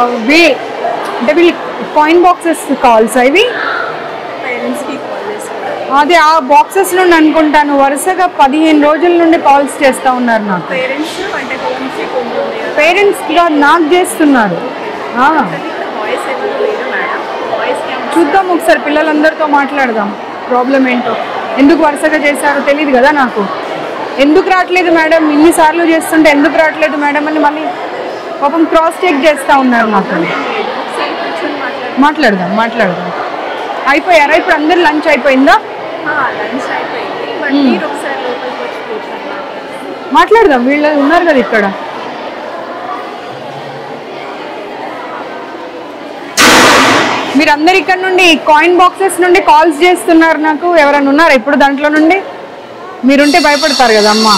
అంటే వీళ్ళు coin boxes calls ఇవి అదే ఆ బాక్సెస్ నుండి అనుకుంటాను వరుసగా 15 రోజుల నుండి కాల్స్ చేస్తూ ఉన్నారు నాకు. పేరెంట్స్ నాకు చేస్తున్నారు. చూద్దాం ఒకసారి, పిల్లలందరితో మాట్లాడదాం ప్రాబ్లం ఏంటో. ఎందుకు వరుసగా చేశారో తెలియదు కదా నాకు. ఎందుకు రావట్లేదు మేడం, ఇన్నిసార్లు చేస్తుంటే ఎందుకు రావట్లేదు మేడం అని మళ్ళీ పాపం క్రాస్ చెక్ చేస్తూ ఉన్నారు నాకు. మాట్లాడదాం. అయిపోయారా ఇప్పుడు? అందరు లంచ్ అయిపోయిందా? మాట్లాడదాం, వీళ్ళు ఉన్నారు కదా ఇక్కడ. మీరందరు ఇక్కడ నుండి కాయిన్ బాక్సెస్ నుండి కాల్స్ చేస్తున్నారు నాకు. ఎవరైనా ఉన్నారా ఇప్పుడు దాంట్లో నుండి? మీరుంటే భయపడతారు కదా అమ్మా,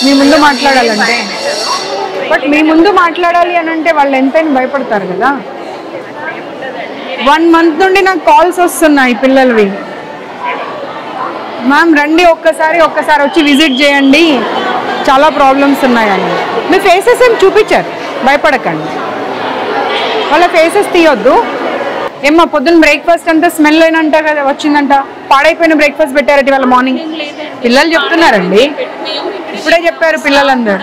మీ ముందు మాట్లాడాలంటే. బట్ మీ ముందు మాట్లాడాలి అని అంటే వాళ్ళు ఎంతైనా భయపడతారు కదా. 1 month నుండి నాకు కాల్స్ వస్తున్నాయి పిల్లలవి. మ్యామ్ రండి ఒక్కసారి వచ్చి విజిట్ చేయండి, చాలా ప్రాబ్లమ్స్ ఉన్నాయని. మీ ఫేసెస్ ఏం చూపించారు, భయపడకండి. వాళ్ళ ఫేసెస్ తీయొద్దు. ఏమ్మా పొద్దున్న బ్రేక్ఫాస్ట్ అంతా స్మెల్ అయినంట కదా వచ్చిందంట, పాడైపోయిన బ్రేక్ఫాస్ట్ పెట్టారట వాళ్ళ మార్నింగ్. పిల్లలు చెప్తున్నారండి, ఇప్పుడే చెప్పారు పిల్లలందరూ.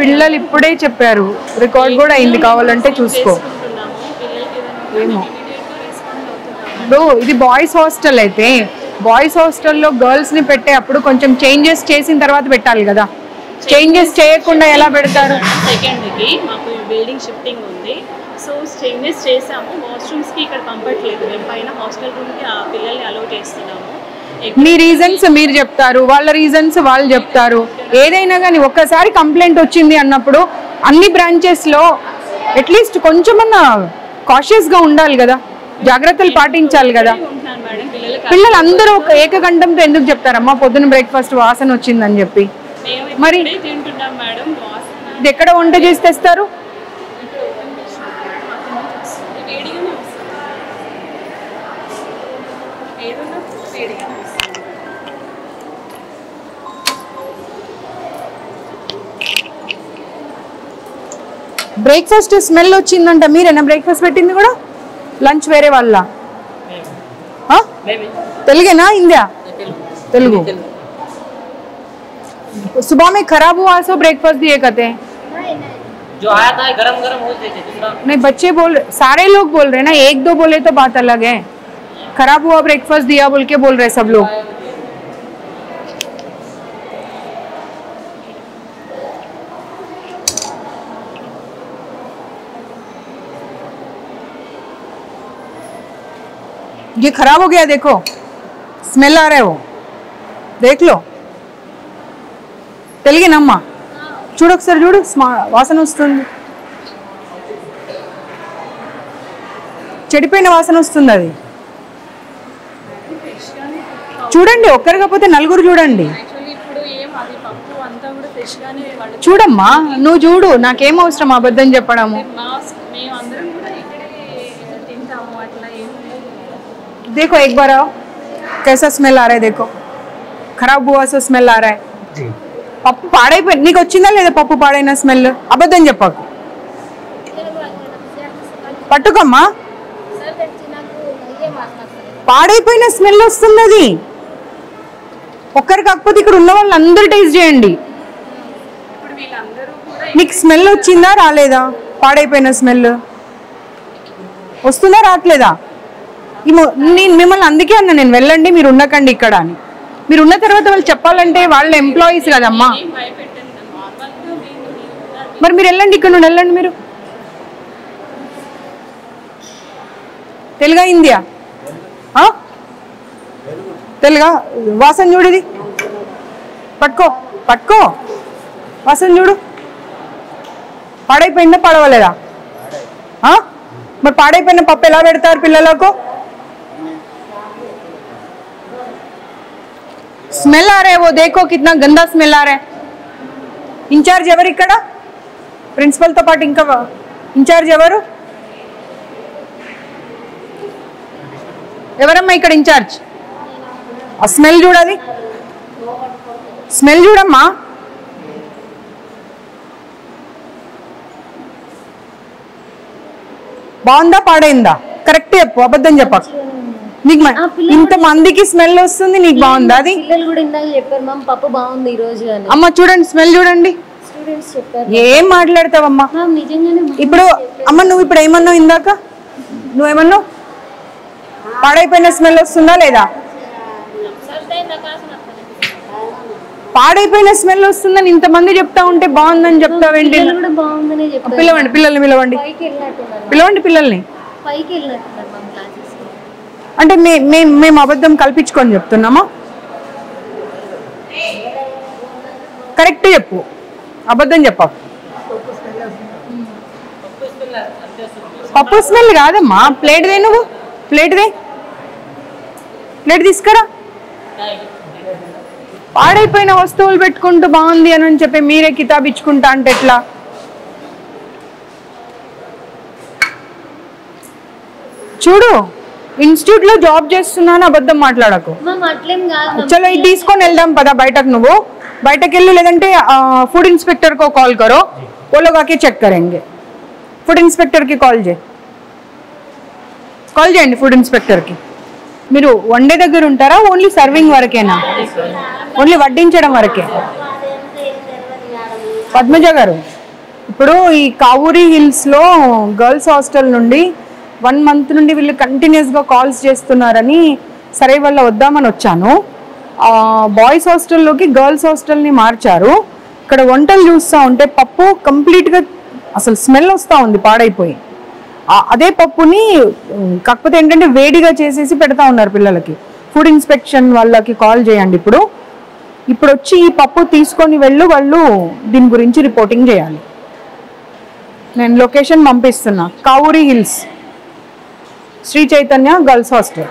పిల్లలు ఇప్పుడే చెప్పారు, రికార్డ్ కూడా అయింది, కావాలంటే చూసుకో. ఏమో ఇది బాయ్స్ హాస్టల్ అయితే, బాయ్స్ హాస్టల్లో గర్ల్స్ని పెట్టే అప్పుడు కొంచెం చేంజెస్ చేసిన తర్వాత పెట్టాలి కదా. చేంజెస్ చేయకుండా ఎలా పెడతారు? సెకండ్కి మాకు బిల్డింగ్ షిఫ్టింగ్ ఉంది, సో చేంజెస్ చేసాము. వాష్రూమ్స్కి ఇక్కడ పంపట్లేదు, మేము పైన హాస్టల్ రూమ్కి ఆ పిల్లల్ని అలౌ చేస్తున్నాము. మీ రీజన్స్ మీరు చెప్తారు, వాళ్ళ రీజన్స్ వాళ్ళు చెప్తారు. ఏదైనా కానీ ఒక్కసారి కంప్లైంట్ వచ్చింది అన్నప్పుడు అన్ని బ్రాంచెస్లో అట్లీస్ట్ కొంచెమన్నా కాషియస్గా ఉండాలి కదా, జాగ్రత్తలు పాటించాలి కదా. పిల్లలు అందరూ ఒక ఏకగంఠంతో ఎందుకు చెప్తారమ్మా పొద్దున్న బ్రేక్ఫాస్ట్ వాసన వచ్చిందని చెప్పి? మరి ఇది ఎక్కడ వంట చేసి తెస్తారు? బ్రేక్ఫాస్ట్ స్మెల్ వచ్చిందంట, మీరేనా బ్రేక్ఫాస్ట్ పెట్టింది కూడా? లంచ్ వేరే వాళ్ళ? తెలుగేనా हिंदी? तेलुगु। सुबह में खराब हुआ सो ब्रेकफास्ट दिए कहते हैं, जो आया था गरम गरम हो देते दूसरा। नहीं बच्चे बोल रहे, सारे लोग बोल रहे ना, 1-2 बोले तो बात अलग है। खराब हुआ ब्रेकफास्ट दिया बोल के बोल रहे सब लोग। ये खराब हो गया, देखो स्मेल आ रहा है, वो देख लो। తెలుగేనమ్మా? చూడు ఒకసారి, చూడు వాసన వస్తుంది, చెడిపోయిన వాసన వస్తుంది. అది చూడండి, ఒక్కరు కాకపోతే నలుగురు చూడండి. చూడమ్మా, నువ్వు చూడు, నాకేం అవసరం అబద్ధం చెప్పడము. देखो एक बार आओ, कैसा स्मेल आ रहा है, देखो खराब हुआ सो स्मेल आ रहा है. పప్పు పాడైపోయి నీకు వచ్చిందా లేదా? పప్పు పాడైన స్మెల్, అబద్ధం చెప్పకు. పట్టుకోమ్మా, పాడైపోయిన స్మెల్ వస్తున్నది. ఒక్కరు కాకపోతే ఇక్కడ ఉన్న వాళ్ళు అందరూ టేస్ట్ చేయండి. నీకు స్మెల్ వచ్చిందా రాలేదా? పాడైపోయిన స్మెల్ వస్తుందా రావట్లేదా? నేను మిమ్మల్ని అందుకే అన్నా, నేను వెళ్ళండి మీరు ఉండకండి ఇక్కడ అని. మీరు ఉన్న తర్వాత వాళ్ళు చెప్పాలంటే వాళ్ళ ఎంప్లాయీస్ కదమ్మా. మరి మీరు వెళ్ళండి, ఇక్కడ నుండి వెళ్ళండి. మీరు తెలుగా హిందీయా? తెలుగా? వాసన చూడు, ఇది పట్టుకో వాసన చూడు. పాడైపోయిందా పడవలేదా? మరి పాడైపోయిన పప్పు ఎలా పెడతారు పిల్లలకు? स्मेल आ रहा है, वो देखो कितना गंदा स्मेल आ रहा है. इंचार्ज एवर इक्कड़? प्रिंसिपल तो पाటు इंका इंचार्ज एवरू? एवरम्मा इक्कड़ इंचार्ज? आ स्मेल చూడాలి, స్మెల్ చూడమ్మా. బాగుందా పాడైందా కరెక్ట్ చెప్పు, అబద్ధం చెప్పకు. నీకు ఇంత మందికి స్మెల్ వస్తుంది, నీకు బాగుందా? అది పిల్లలు కూడా ఇందాక చెప్పారు మ్యామ్ పప్పు బాగుంది ఈ రోజు అని. అమ్మ చూడండి స్మెల్ చూడండి. స్టూడెంట్స్ చెప్పారు. ఏం మాట్లాడతావమ్మా మ్యామ్ నిజంగానే ఇప్పుడు? అమ్మ నువ్వు ఇప్పుడు ఏమన్నావు ఇందాక? నువ్వేమన్నావు? పాడైపోయిన స్మెల్ వస్తుందా లేదా? పాడైపోయిన స్మెల్ వస్తుందని ఇంతమంది చెప్తా ఉంటే బాగుందని చెప్తావేంటి? కూడా బాగుందనే చెప్పారు. పిలవండి పిల్లల్ని, పిలవండి పైకి వెళ్ళినట్టున్నారు. పిలవండి పిల్లల్ని. పైకి వెళ్ళినట్టున్నారు మ్యామ్ క్లాసెస్. అంటే మేము అబద్ధం కల్పించుకొని చెప్తున్నామా? కరెక్ట్ చెప్పు, అబద్ధం చెప్పకు. పప్పు స్మెల్ కాదమ్మా. ప్లేట్ దే, నువ్వు ప్లేట్ దే, ప్లేట్ తీసుకురా. పాడైపోయిన వస్తువులు పెట్టుకుంటూ బాగుంది అని చెప్పి మీరే కితాబ్ ఇచ్చుకుంటా అంటే ఎట్లా? చూడు, ఇన్స్టిట్యూట్ లో జాబ్ చేస్తున్నాను, అబద్ధం మాట్లాడకు. మ్యామ్ అట్లేం కాదు. చలో ఇది తీసుకొని వెళ్దాం పదా బయటకు. నువ్వు బయటకు వెళ్ళి, లేదంటే फूड इंस्पेक्टर को कॉल करो, वो लोग आके चेक करेंगे. फूड इंस्पेक्टर की कॉल చేయండి फूड इंस्पेक्टर की. మీరు వండే దగ్గర ఉంటారా? ఓన్లీ సర్వింగ్ వరకేనా? ఓన్లీ వడ్డించడం వరకే? పద్మజ గారు, ఇప్పుడు ఈ కావూరి హిల్స్లో గర్ల్స్ హాస్టల్ నుండి 1 month నుండి వీళ్ళు కంటిన్యూస్గా కాల్స్ చేస్తున్నారని సరే వల్ల వద్దామని వచ్చాను. బాయ్స్ హాస్టల్లోకి గర్ల్స్ హాస్టల్ని మార్చారు. ఇక్కడ వంటలు చూస్తూ ఉంటే పప్పు కంప్లీట్గా అసలు స్మెల్ వస్తూ ఉంది, పాడైపోయి. అదే పప్పుని కాకపోతే ఏంటంటే వేడిగా చేసేసి పెడతా ఉన్నారు పిల్లలకి. ఫుడ్ ఇన్స్పెక్షన్ వాళ్ళకి కాల్ చేయండి. ఇప్పుడు వచ్చి ఈ పప్పు తీసుకొని వాళ్ళు దీని గురించి రిపోర్టింగ్ చేయాలి. నేను location పంపిస్తున్నా. Kavuri hills, Shri Chaitanya girls hostel.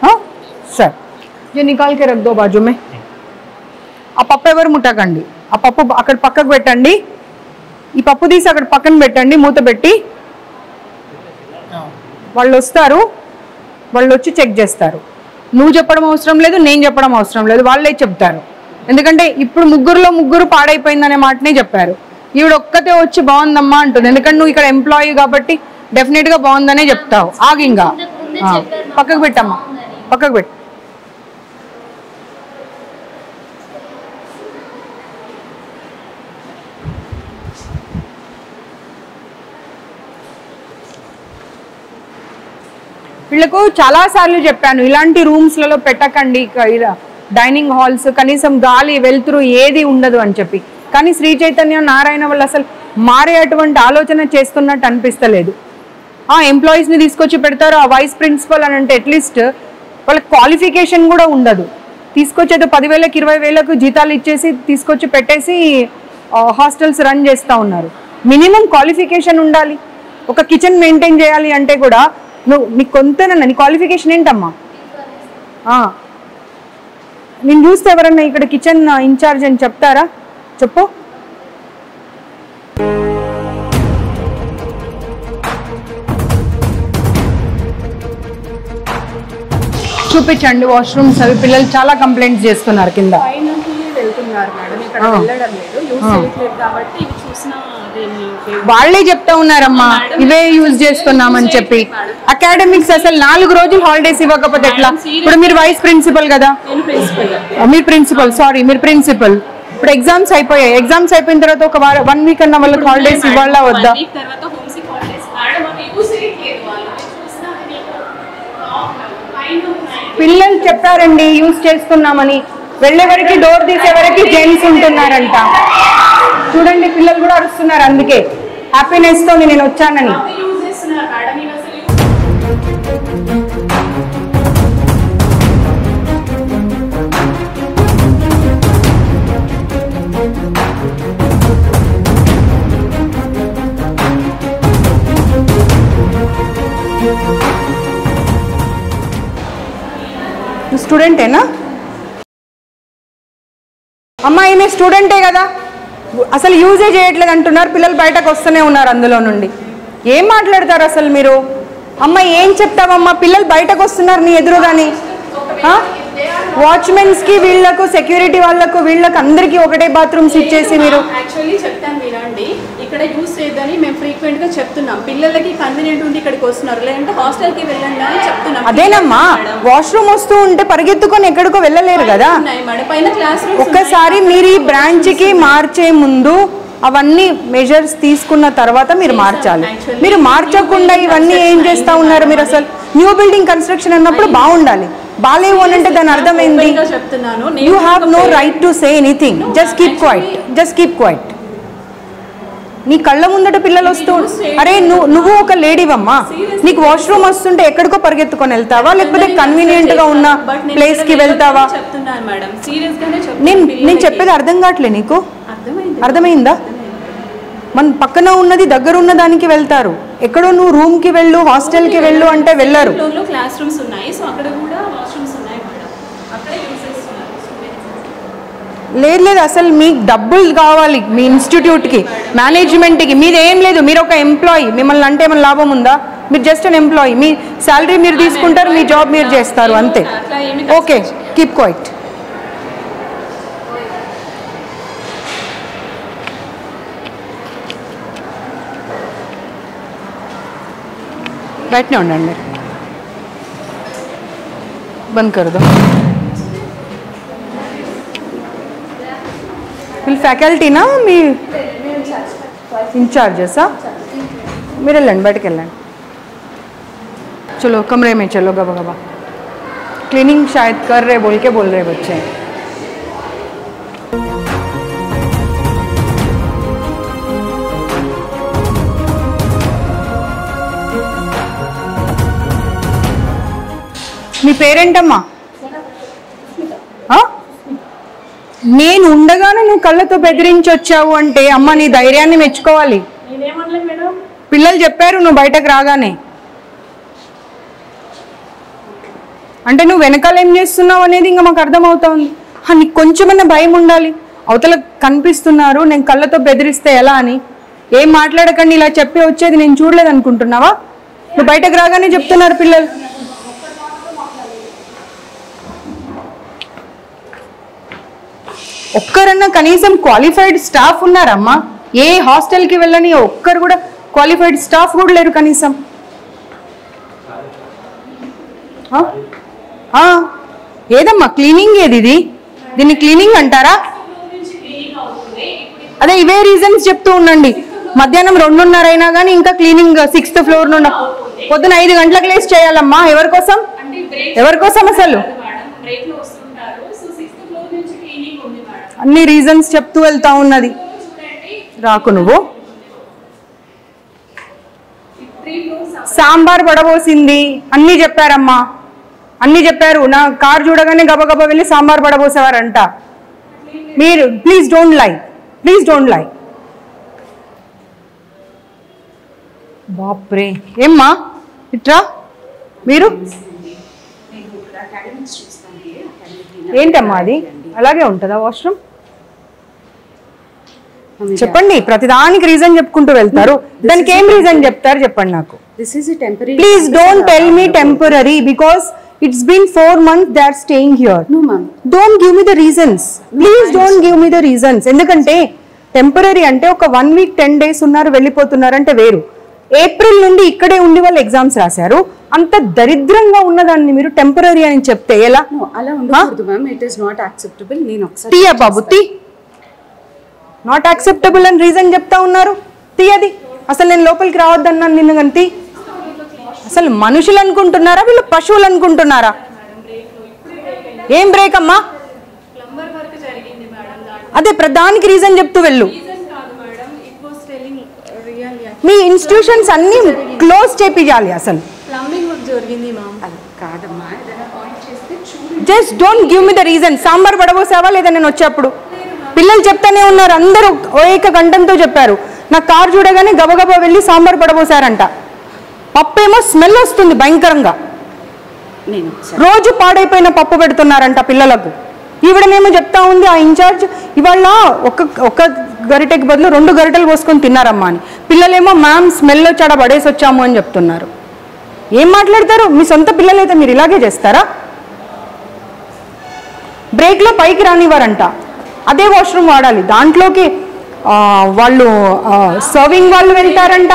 हाँ सर, ये निकाल के रख दो बाजू में. ఆ పప్పు ఎవరు ముట్టకండి. ఆ పప్పు అక్కడ పక్కకు పెట్టండి. ఈ పప్పు తీసి అక్కడ పక్కన పెట్టండి, మూత పెట్టి. వాళ్ళు వస్తారు, వాళ్ళు వచ్చి చెక్ చేస్తారు. నువ్వు చెప్పడం అవసరం లేదు, నేను చెప్పడం అవసరం లేదు, వాళ్ళే చెప్తారు. ఎందుకంటే ఇప్పుడు ముగ్గురు పాడైపోయిందనే మాటనే చెప్పారు. ఈవిడ ఒక్కతే వచ్చి బాగుందమ్మా అంటుంది. ఎందుకంటే నువ్వు ఇక్కడ ఎంప్లాయీ కాబట్టి డెఫినెట్ గా బాగుందనే చెప్తావు. ఆగింగా పక్కకు పెట్టమ్మా, పక్కకు పెట్టు. వీళ్ళకు చాలా సార్లు చెప్పాను, ఇలాంటి రూమ్స్లలో పెట్టకండి, డైనింగ్ హాల్స్ కనీసం గాలి వెలుతురు ఏది ఉండదు అని చెప్పి. కానీ శ్రీ చైతన్య నారాయణ వాళ్ళు అసలు మారే అటువంటి ఆలోచన చేస్తున్నట్టు అనిపిస్తలేదు. ఎంప్లాయీస్ని తీసుకొచ్చి పెడతారు. ఆ వైస్ ప్రిన్సిపల్ అని అంటే అట్లీస్ట్ వాళ్ళకి క్వాలిఫికేషన్ కూడా ఉండదు. తీసుకొచ్చేదో 10,000 20,000 జీతాలు ఇచ్చేసి తీసుకొచ్చి పెట్టేసి హాస్టల్స్ రన్ చేస్తూ ఉన్నారు. మినిమం క్వాలిఫికేషన్ ఉండాలి. ఒక కిచెన్ మెయింటైన్ చేయాలి అంటే కూడా నీకు కొంతేనన్నా నీ క్వాలిఫికేషన్ ఏంటమ్మా? నేను చూస్తే ఎవరన్నా ఇక్కడ కిచెన్ ఇన్ఛార్జ్ అని చెప్తారా? చెప్పు. చూపించండి వాష్రూమ్స్ అవి. పిల్లలు చాలా కంప్లైంట్స్ చేస్తున్నారు కింద. వాళ్ళే చెప్తా ఉన్నారమ్మా, ఇవే యూజ్ చేస్తున్నామని చెప్పి. అకాడమిక్స్ అసలు 4 రోజులు హాలిడేస్ ఇవ్వకపోతే ఎట్లా? ఇప్పుడు మీరు వైస్ ప్రిన్సిపల్ కదా, మీరు ప్రిన్సిపల్, సారీ మీరు ప్రిన్సిపల్. ఇప్పుడు ఎగ్జామ్స్ అయిపోయాయి. ఎగ్జామ్స్ అయిపోయిన తర్వాత ఒక 1 వీక్ అన్న వాళ్ళకి హాలిడేస్ ఇవ్వాలా వద్దా? పిల్లలు చెప్పారండి యూజ్ చేస్తున్నామని. వెళ్ళే వరకు డోర్ తీసే వరకు జెంట్స్ ఉంటున్నారంట. చూడండి పిల్లలు కూడా అరుస్తున్నారు. అందుకే హ్యాపీనెస్ తో నేను వచ్చానని. స్టూడెంటేనా అమ్మా? ఈమె స్టూడెంటే కదా, అసలు యూజే చేయట్లేదు అంటున్నారు. పిల్లలు బయటకు వస్తూనే ఉన్నారు అందులో నుండి. ఏం మాట్లాడతారు అసలు మీరు? అమ్మ ఏం చెప్తావమ్మా? పిల్లలు బయటకు వస్తున్నారు నీ ఎదురుగాని. వాచ్మెన్స్ కి వీళ్ళకు సెక్యూరిటీ వాళ్ళకు వీళ్ళకి అందరికి ఒకటే బాత్రూమ్స్ ఇచ్చేసి మీరు యాక్చువల్లీ చెప్తాను వినండి. ఇక్కడ యూస్ చేయొద్దని మేము ఫ్రీక్వెంట్గా చెప్తున్నాం. పిల్లలకి కన్వీనియంట్ ఉంది ఇక్కడికి వస్తున్నారు, లేదంటే హాస్టల్కి వెళ్ళండి అని చెప్తున్నాం. అదేనమ్మా, వాష్రూమ్ వస్తూ ఉంటే పరిగెత్తుకొని ఎక్కడికో వెళ్ళలేరు కదా. పైన క్లాస్ రూమ్స్ ఒక్కసారి మీరు ఈ బ్రాంచ్కి మార్చే ముందు అవన్నీ మెజర్స్ తీసుకున్న తర్వాత మీరు మార్చాలి. మీరు మార్చకుండా ఇవన్నీ ఏం చేస్తూ ఉన్నారు మీరు? అసలు న్యూ బిల్డింగ్ కన్స్ట్రక్షన్ అన్నప్పుడు బాగుండాలి, బాలేవు అని అంటే దాని అర్థమైంది. You have no right to say anything. Just keep quiet, just keep quiet. నీ కళ్ళ ముందట పిల్లలు వస్తూ, అరే నువ్వు ఒక లేడీవమ్మా, నీకు వాష్రూమ్ వస్తుంటే ఎక్కడికో పరిగెత్తుకొని వెళ్తావా, లేకపోతే కన్వీనియంట్ గా ఉన్న ప్లేస్ కి వెళ్తావా? నేను చెప్పేది అర్థం కావట్లే నీకు? అర్థమైందా? మన పక్కన ఉన్నది దగ్గర ఉన్న దానికి వెళ్తారు. ఎక్కడో నువ్వు రూమ్ కి వెళ్ళు, హాస్టల్ కి వెళ్ళు అంటే వెళ్ళరు. క్లాస్ రూమ్స్ ఉన్నాయి, సో అక్కడ కూడా వాష్రూమ్స్ ఉన్నాయి మేడం, అక్కడే యూస్ చేస్తున్నారు. లేదు, అసలు మీకు డబ్బులు కావాలి మీ ఇన్స్టిట్యూట్కి, మేనేజ్మెంట్కి. మీది ఏం లేదు, మీరు ఒక ఎంప్లాయీ. మిమ్మల్ని అంటే ఏమైనా లాభం ఉందా? మీరు జస్ట్ అన్ ఎంప్లాయీ. మీ శాలరీ మీరు తీసుకుంటారు, మీ జాబ్ మీరు చేస్తారు, అంతే. Okay, keep quiet. బయటనే ఉండండి, బంద్ కర్ దో. వీళ్ళు ఫ్యాకల్టీనా, మీ इंचार्जेसा? మీరు వెళ్ళండి, బయటకు వెళ్ళండి. चलो कमरे में चलो, गबा गबा. क्लीनिंग शायद कर रहे बोल के बोल रहे बच्चे. మీ పేరేంటమ్మా? నేను ఉండగానే నువ్వు కళ్ళతో బెదిరించి వచ్చావు అంటే అమ్మ నీ ధైర్యాన్ని మెచ్చుకోవాలి. పిల్లలు చెప్పారు నువ్వు బయటకు రాగానే. అంటే నువ్వు వెనకాల ఏం చేస్తున్నావు అనేది ఇంకా మాకు అర్థమవుతోంది. నీకు కొంచెమన్నా భయం ఉండాలి. అవతల కనిపిస్తున్నారు, నేను కళ్ళతో బెదిరిస్తే ఎలా అని. ఏం మాట్లాడకండి ఇలా చెప్పి వచ్చేది నేను చూడలేదు అనుకుంటున్నావా? నువ్వు బయటకు రాగానే చెప్తున్నారు పిల్లలు. ఒక్కరన్నా కనీసం క్వాలిఫైడ్ స్టాఫ్ ఉన్నారమ్మా? ఏ హాస్టల్కి వెళ్ళని ఒక్కరు కూడా క్వాలిఫైడ్ స్టాఫ్ కూడా లేరు కనీసం. ఏదమ్మా క్లీనింగ్ ఏది? ఇది దీన్ని క్లీనింగ్ అంటారా? అదే ఇవే రీజన్స్ చెప్తూ ఉండండి. మధ్యాహ్నం 2:30 అయినా కానీ ఇంకా క్లీనింగ్ 6th ఫ్లోర్ నుండి పొద్దున 5 గంటలకు లేచి చేయాలమ్మా. ఎవరి కోసం? ఎవరి కోసం అసలు? అన్ని రీజన్స్ చెప్తూ వెళ్తా ఉన్నది. రాకు నువ్వు. సాంబార్ పడబోసింది అన్నీ చెప్పారమ్మా, అన్నీ చెప్పారు. నా కార్ చూడగానే గబగబా వెళ్ళి సాంబార్ పడబోసేవారంట. మీరు please don't lie, please don't lie. బాప్రే, ఏమ్మా ఇట్రా. మీరు ఏంటమ్మా అది అలాగే ఉంటుందా వాష్రూమ్? చెప్పండి. ప్రతిదానికి రీజన్ చెప్పుకుంటూ వెళ్తారు. దానికి ఏం రీజన్ చెప్తారు చెప్పండి నాకు. Please don't tell me temporary because it's been 4 months they are staying here. No ma'am, don't give me the reasons. Please don't give me the reasons. ఎందుకంటే టెంపరరీ అంటే ఒక 1 week 10 days ఉన్నారు వెళ్ళిపోతున్నారు అంటే వేరు. ఏప్రిల్ నుండి ఇక్కడే ఉండి వాళ్ళు ఎగ్జామ్స్ రాశారు. అంత దరిద్రంగా ఉన్నదాన్ని మీరు టెంపరరీ అని చెప్తే ఎలా? అలా ఉండకూడదు ma'am. It is not acceptable. నేను ఒకసారి తీయ బాబు తీ. నాట్ యాక్సెప్టబుల్ అని రీజన్ చెప్తా ఉన్నారు. తీయది. అసలు నేను లోపలికి రావద్దన్నాను నిన్ను గంతి. అసలు మనుషులు అనుకుంటున్నారా వీళ్ళు పశువులు అనుకుంటున్నారా? ఏం బ్రేక్ అమ్మా? అదే ప్రధానికి రీజన్ చెప్తూ వెళ్ళు. మీ ఇన్స్టిట్యూషన్స్ అన్ని క్లోజ్ చేపియాలి. అసలు just don't give me the reason. Sambar పడబోసావా లేదా నేను వచ్చేప్పుడు? పిల్లలు చెప్తానే ఉన్నారు, అందరూ ఏక కంఠంతో చెప్పారు. నా కారు చూడగానే గబగబా వెళ్ళి సాంబార్ పడబోసారంట. పప్పు ఏమో స్మెల్ వస్తుంది భయంకరంగా. రోజు పాడైపోయిన పప్పు పెడుతున్నారంట పిల్లలకు. ఈవిడనేమో చెప్తా ఉంది ఆ ఇన్ఛార్జ్ ఇవాళ ఒక గరిటెకి బదులు 2 గరిటెలు పోసుకొని తిన్నారమ్మా అని. పిల్లలేమో మ్యామ్ స్మెల్ చెడ పడేసి వచ్చాము అని చెప్తున్నారు. ఏం మాట్లాడతారు? మీ సొంత పిల్లలైతే మీరు ఇలాగే చేస్తారా? బ్రేక్లో పైకి రానివ్వరంట. అదే వాష్రూమ్ వాడాలి. దాంట్లోకి వాళ్ళు సర్వింగ్ వాళ్ళు వెళ్తారంట.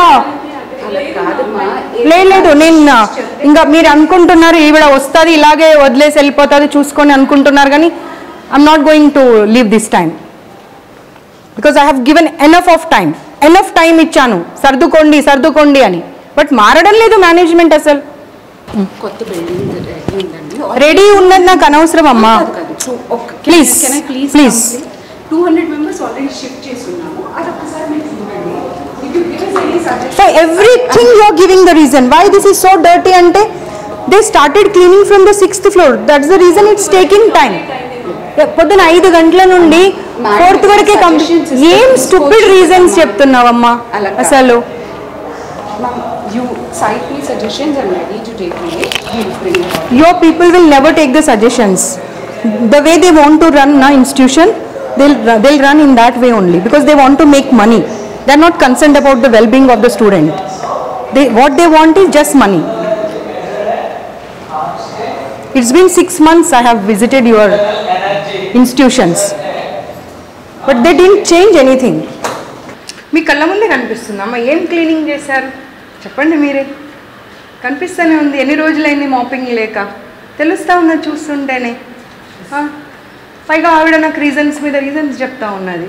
అలా కాదమ్మా. లేదు నేను ఇంకా మీరు అనుకుంటున్నారు ఈవిడ వస్తుంది ఇలాగే వదిలేసి వెళ్ళిపోతుంది చూసుకొని అనుకుంటున్నారు, కానీ I'm not going to leave this time because I have given enough time ఇచ్చాను సర్దుకోండి అని. బట్ మారడం లేదు మేనేజ్మెంట్. అసలు కొత్త బిల్డింగ్ రెడీ ఉన్నది నాకు అనవసరం అమ్మా. ప్లీజ్ 200 members ఆల్రెడీ షిఫ్ట్ చేస్తున్నాము. అది ఒక్కసారి మీకు చూడండి. If you give us any suggestions, for everything you are giving the reason why this is so dirty ante they started cleaning from the 6th floor. That's the reason it's taking time. పొద్దున 5 గంటల నుండి 4th వరకే complete. ఏం stupid reasons చెప్తున్నావమ్మా అసలు. you cite me suggestions, I'm ready to take it. We'll bring it out. Your people will never take the suggestions. The way they want to run an institution, they'll run in that way only because they want to make money. They're not concerned about the well-being of the student. What they want is just money. It's been 6 months I have visited your institutions, but they didn't change anything. మీ కళ్ళ ముందే కనిపిస్తుందమ్మా. ఏం cleaning చేశారు చెప్పండి మీరే. కనిపిస్తూనే ఉంది. ఎన్ని రోజులైంది మాపింగ్ లేక, తెలుస్తూ ఉన్నది చూస్తుంటేనే. పైగా ఆవిడ నాకు రీజన్స్ మీద రీజన్స్ చెప్తా ఉన్నది.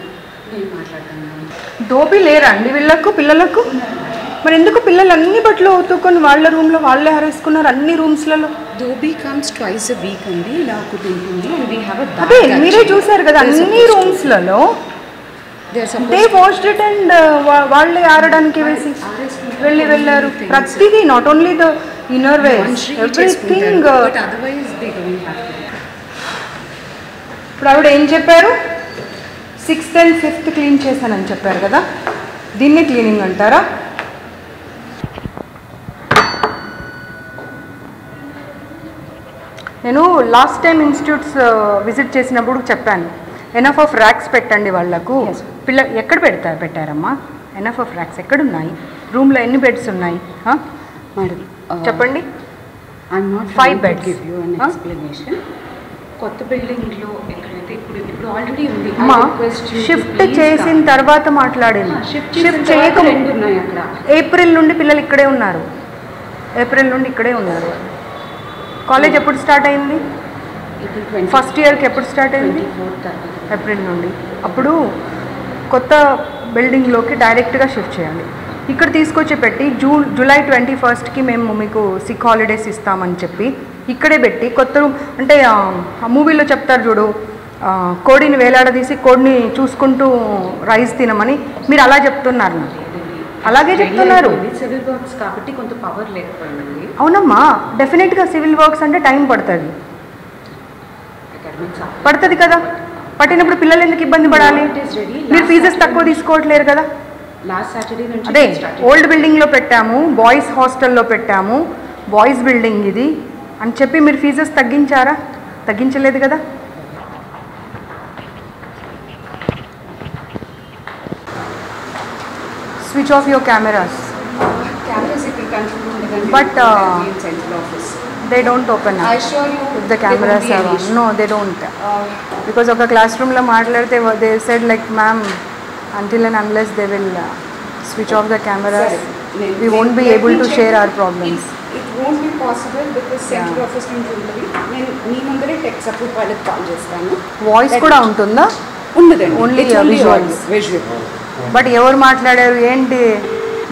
దోపి లేరా అండి వీళ్ళకు పిల్లలకు? మరి ఎందుకు పిల్లలు అన్ని బట్టలు ఉతుక్కొని వాళ్ళ రూమ్లో వాళ్ళే హరేసుకున్నారు అన్ని రూమ్స్లలో? Dhobi comes twice a week అండి. ఇలా ఒకటి ఉంటుంది. And we have a bag. అదే మీరే చూసారు కదా అన్ని రూమ్స్లలో దే వాష్డ్ ఇట్ అండ్ వాళ్ళే ఆరడానికి వేసి వెళ్ళారు. ప్రతిదీ not only the inner ways everything. ఇప్పుడు ఆవిడ ఏం చెప్పారు? 6th and 5th క్లీన్ చేశానని చెప్పారు కదా, దీన్నే క్లీనింగ్ అంటారా? నేను లాస్ట్ టైం ఇన్స్టిట్యూట్స్ విజిట్ చేసినప్పుడు చెప్పాను ఎనఫ్ ఆఫ్ ర్యాక్స్ పెట్టండి వాళ్ళకు. ఎక్కడ పెట్టారమ్మా ఎనఫ్ ఆఫ్ ర్యాక్స్? ఎక్కడున్నాయి? రూమ్లో ఎన్ని బెడ్స్ ఉన్నాయి మేడం చెప్పండి. 5 beds. Give you an explanation. కొత్త బిల్డింగ్లో ఎక్కడైతే ఇప్పుడు ఆల్రెడీ ఉంది. షిఫ్ట్ చేసిన తర్వాత మాట్లాడింది. షిఫ్ట్ చేయక ఉన్నాయి అక్కడ. ఏప్రిల్ నుండి పిల్లలు ఇక్కడే ఉన్నారు. కాలేజ్ ఎప్పుడు స్టార్ట్ అయింది? ఫస్ట్ ఇయర్కి ఎప్పుడు స్టార్ట్ అయింది? ఏప్రిల్ నుండి. అప్పుడు కొత్త బిల్డింగ్లోకి డైరెక్ట్గా షిఫ్ట్ చేయాలి. ఇక్కడ తీసుకొచ్చి పెట్టి జూలై 21st మేము మీకు సిక్ హాలిడేస్ ఇస్తామని చెప్పి ఇక్కడే పెట్టి కొత్త రూమ్ అంటే ఆ మూవీలో చెప్తారు చూడు, కోడిని వేలాడదీసి కోడిని చూసుకుంటూ రైస్ తినమని మీరు అలా చెప్తున్నారు. నాకు అలాగే చెప్తున్నారు. సివిల్ వర్క్స్ కాబట్టి కొంత పవర్ లేకపోయింది. అవునమ్మా, డెఫినెట్గా సివిల్ వర్క్స్ అంటే టైం పడుతుంది కదా. పట్టినప్పుడు పిల్లలు ఎందుకు ఇబ్బంది పడాలి? మీరు ఫీజెస్ తక్కువ తీసుకోవట్లేరు కదా. అదే ఓల్డ్ బిల్డింగ్లో పెట్టాము, బాయ్స్ హాస్టల్లో పెట్టాము, బాయ్స్ బిల్డింగ్ ఇది అని చెప్పి మీరు ఫీజెస్ తగ్గించారా? తగ్గించలేదు కదా. Switch off your cameras. But they don't open up. I assure you if the cameras are on. No, they don't. Because of a classroom lo maatladte they said like ma'am until and unless they will switch off the cameras we won't be able to share our problems. It won't be possible because central office నుంచి ఉంటుంది. నేను మీ ముందరే tech support వాళ్ళకి call చేస్తాను. Voice కూడా ఉంటుందా? ఉండదండి. Only visual. బట్ ఎవరు మాట్లాడారు ఏంటి?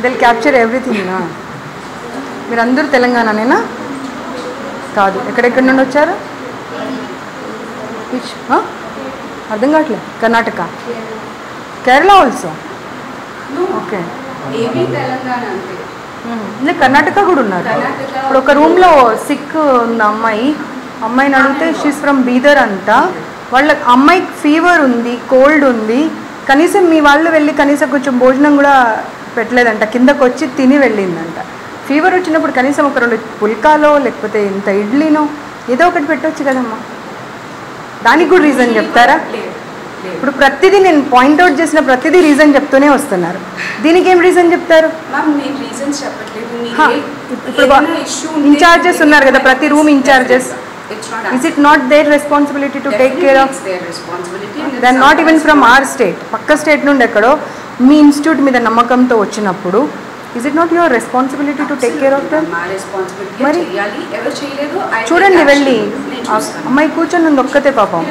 They'll capture everything. మీరందరూ తెలంగాణనేనా? కాదు. ఎక్కడెక్కడి నుండి వచ్చారు? అర్థం కావట్లేదు. Karnataka, Kerala also. Okay. AP Telangana అంటే కర్ణాటక కూడా ఉన్నారు. ఇప్పుడు ఒక రూమ్లో సిక్ ఉంది అమ్మాయిని అడిగితే షీస్ ఫ్రమ్ బీదర్ అంట. వాళ్ళ అమ్మాయికి ఫీవర్ ఉంది, కోల్డ్ ఉంది. కనీసం మీ వాళ్ళు వెళ్ళి కనీసం కొంచెం భోజనం కూడా పెట్టలేదంట, కిందకు వచ్చి తిని వెళ్ళిందంట. ఫీవర్ వచ్చినప్పుడు కనీసం ఒక 2 పుల్కాలో లేకపోతే ఇంత ఇడ్లీనో ఏదో ఒకటి పెట్టవచ్చు కదమ్మా. దానికి కూడా రీజన్ చెప్తారా? ఇప్పుడు ప్రతిదీ నేను పాయింట్అవుట్ చేసిన ప్రతిదీ రీజన్ చెప్తూనే వస్తున్నారు. దీనికి ఏం రీజన్ చెప్తారు? రీజన్స్ చెప్పట్లేదు. ఇప్పుడు ఇన్ఛార్జెస్ ఉన్నారు కదా, ప్రతి room in-charges It's not. Is it not their responsibility to take care of? It's their responsibility. And They are not even from our state. పక్క స్టేట్ నుండి ఎక్కడో మీ ఇన్స్టిట్యూట్ మీద నమ్మకంతో వచ్చినప్పుడు is it not your responsibility to take care of them? మా responsibility మరి చేయాలి. ఎవరు చేయలేదు చూడండి వెళ్ళి అమ్మాయి కూర్చొని ఉంది ఒక్కతే పాపం.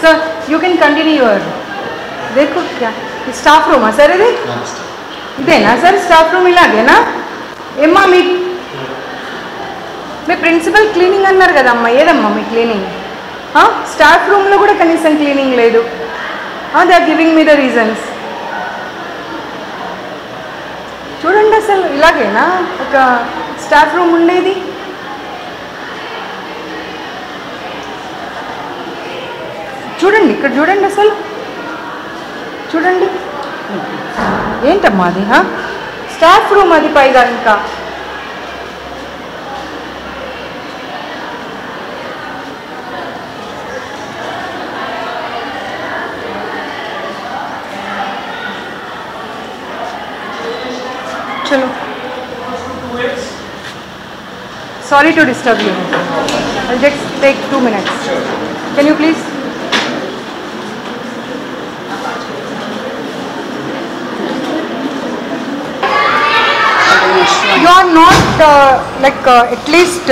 Sir you can continue your देखो क्या స్టాఫ్ రూమా సార్ ఇది ఇదేనా సార్ స్టాఫ్ రూమ్ ఇలాగేనా ఏమ్మా మీ ప్రిన్సిపల్ క్లీనింగ్ అన్నారు కదమ్మా ఏదమ్మా మీ క్లీనింగ్ స్టాఫ్ రూమ్లో కూడా కనీసం క్లీనింగ్ లేదు they are giving me the reasons చూడండి అసలు ఇలాగేనా ఒక స్టాఫ్ రూమ్ ఉండేది చూడండి ఇక్కడ చూడండి అసలు చూడండి ఏంటమ్మా అది స్టాఫ్ రూమ్ అది పైగా ఇంకా చలో sorry to disturb you I'll just take 2 minutes. Can you please? You are not at least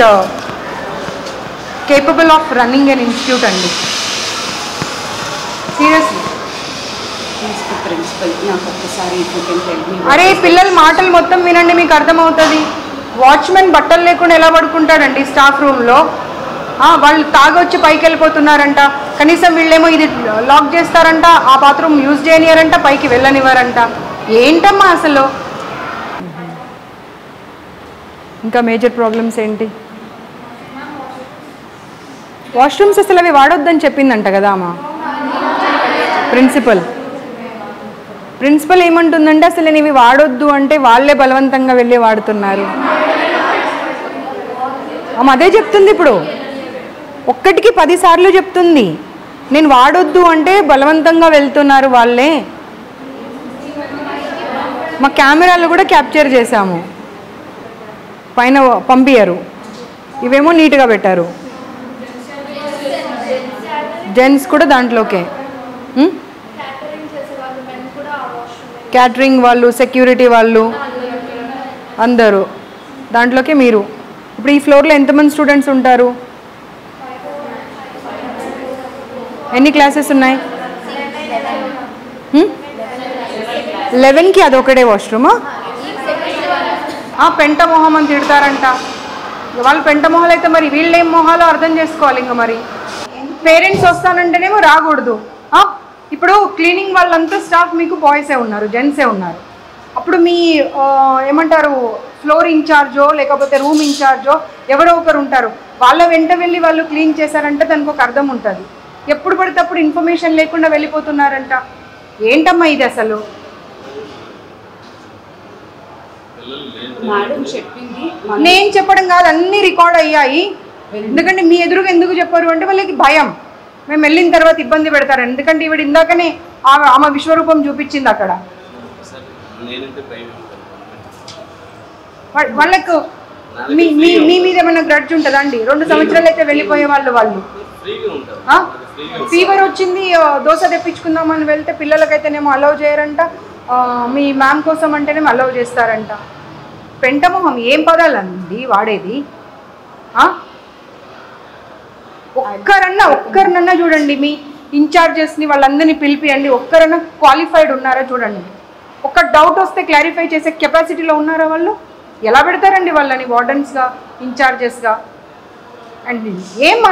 capable of running an institute అండి సీరియస్లీ ప్రిన్సిపల్ నాకు ఒక్కసారి అరే పిల్లల మాటలు మొత్తం వినండి మీకు అర్థమవుతుంది వాచ్మెన్ బట్టలు లేకుండా ఎలా పడుకుంటారండి స్టాఫ్ రూమ్లో వాళ్ళు తాగొచ్చి పైకి వెళ్ళిపోతున్నారంట కనీసం వీళ్ళేమో ఇది లాక్ చేస్తారంట ఆ బాత్రూమ్ యూజ్ చేయనియారంట పైకి వెళ్ళనివ్వరంట ఏంటమ్మా అసలు ఇంకా మేజర్ ప్రాబ్లమ్స్ ఏంటి వాష్రూమ్స్ అసలు అవి వాడొద్దని చెప్పిందంట కదా అమ్మా ప్రిన్సిపల్ ఏమంటుందంటే అసలు నేను ఇవి వాడొద్దు అంటే వాళ్ళే బలవంతంగా వెళ్ళి వాడుతున్నారు అమ్మ అదే చెప్తుంది ఇప్పుడు ఒక్కటికి 10 సార్లు చెప్తుంది నేను వాడొద్దు అంటే బలవంతంగా వెళ్తున్నారు వాళ్ళే మా కెమెరాలు కూడా క్యాప్చర్ చేశాము పైన పంపించారు ఇవేమో నీట్గా పెట్టారు జెంట్స్ కూడా దాంట్లోకే క్యాటరింగ్ వాళ్ళు సెక్యూరిటీ వాళ్ళు అందరూ దాంట్లోకే మీరు ఇప్పుడు ఈ ఫ్లోర్లో ఎంతమంది స్టూడెంట్స్ ఉంటారు ఎన్ని క్లాసెస్ ఉన్నాయి 11కి అదొకటే వాష్రూమా పెంట మొహం అని తిడతారంట వాళ్ళు పెంట మొహాలు అయితే మరి వీళ్ళు ఏం మొహాలో అర్థం చేసుకోవాలి ఇంకా మరి పేరెంట్స్ వస్తానంటేనేమో రాకూడదు ఇప్పుడు క్లీనింగ్ వాళ్ళంతా స్టాఫ్ మీకు బాయ్సే ఉన్నారు జెంట్సే ఉన్నారు అప్పుడు మీ ఏమంటారు ఫ్లోర్ ఇన్ఛార్జో లేకపోతే రూమ్ ఇన్ఛార్జో ఎవరో ఒకరు ఉంటారు వాళ్ళ వెంట వెళ్ళి వాళ్ళు క్లీన్ చేశారంటే దానికి ఒక అర్థం ఉంటుంది ఎప్పుడు పడితే అప్పుడు ఇన్ఫర్మేషన్ లేకుండా వెళ్ళిపోతున్నారంట ఏంటమ్మా ఇది అసలు మేడం చెప్పింది నేను చెప్పడం కాదు అన్నీ రికార్డ్ అయ్యాయి ఎందుకంటే మీ ఎదురుగా ఎందుకు చెప్పారు అంటే వాళ్ళకి భయం మేము వెళ్ళిన తర్వాత ఇబ్బంది పెడతారు ఎందుకంటే ఈవిడ ఇందాకనే ఆమె విశ్వరూపం చూపించింది అక్కడ వాళ్ళకు మీ మీద ఏమైనా గ్రడ్జ్ ఉంటుందా అండి 2 సంవత్సరాలు అయితే వెళ్ళిపోయే వాళ్ళు ఫీవర్ వచ్చింది దోశ తెప్పించుకుందామని వెళ్తే పిల్లలకైతేనేమో అలౌ చేయరంట మీ మ్యామ్ కోసం అంటేనేమో అలౌ చేస్తారంట పెంటమొహం ఏం పదాలండి వాడేది ఒక్కరినన్నా చూడండి మీ ఇన్ఛార్జెస్ని వాళ్ళందరినీ పిలిపియండి ఒక్కరన్నా క్వాలిఫైడ్ ఉన్నారా చూడండి ఒక్క డౌట్ వస్తే క్లారిఫై చేసే కెపాసిటీలో ఉన్నారా వాళ్ళు ఎలా పెడతారండి వాళ్ళని వార్డెన్స్గా ఇన్ఛార్జెస్గా అండ్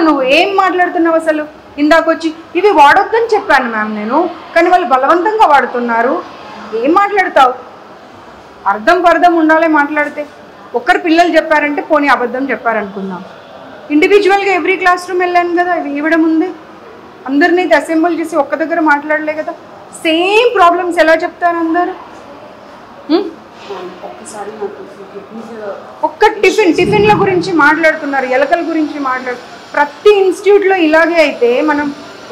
నువ్వు ఏం మాట్లాడుతున్నావు అసలు ఇందాకొచ్చి ఇవి వాడొద్దని చెప్పాను మ్యామ్ నేను కానీ వాళ్ళు బలవంతంగా వాడుతున్నారు ఏం మాట్లాడతావు అర్థం ఉండాలి మాట్లాడితే ఒక్కరు పిల్లలు చెప్పారంటే పోనీ అబద్ధం చెప్పారనుకుందాం ఇండివిజువల్గా ఎవ్రీ క్లాస్ రూమ్ వెళ్ళాను కదా ఇవ్వడం ఉంది అందరినీ అసెంబుల్ చేసి ఒక్క దగ్గర మాట్లాడలే కదా సేమ్ ప్రాబ్లమ్స్ ఎలా చెప్తారు అందరు ఒక్క టిఫిన్ల గురించి మాట్లాడుతున్నారు ఎలకల గురించి ప్రతి ఇన్స్టిట్యూట్లో ఇలాగే అయితే మనం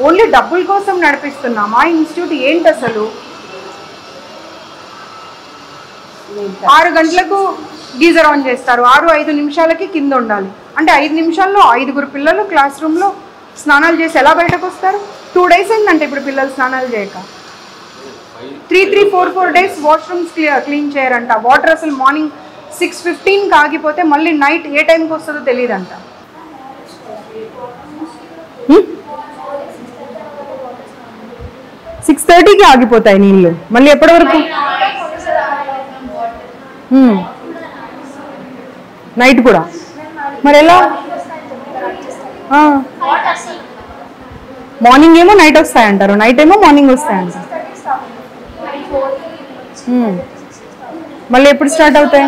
ఓన్లీ డబ్బుల కోసం నడిపిస్తున్నాం ఆ ఇన్స్టిట్యూట్ ఏంటి అసలు 6 గంటలకు గీజర్ ఆన్ చేస్తారు 6-5 నిమిషాలకి కింద ఉండాలి అంటే 5 నిమిషాల్లో 5 పిల్లలు క్లాస్ రూమ్లో స్నానాలు చేసి ఎలా బయటకు వస్తారు? 2 days అయిందంటే ఇప్పుడు పిల్లలు స్నానాలు చేయక. 3-4 days వాష్రూమ్స్ క్లీన్ చేయరంట. వాటర్ అసలు మార్నింగ్ 6:15కి ఆగిపోతే మళ్ళీ నైట్ ఏ టైంకి వస్తుందో తెలియదంట. 6:30కి ఆగిపోతాయి నీళ్ళు. మళ్ళీ ఎప్పటి వరకు? నైట్ కూడా. మరి ఎలా? మార్నింగ్ ఏమో నైట్ వస్తాయంటారు, నైట్ ఏమో మార్నింగ్ వస్తాయంటారు. మళ్ళీ ఎప్పుడు స్టార్ట్ అవుతాయి?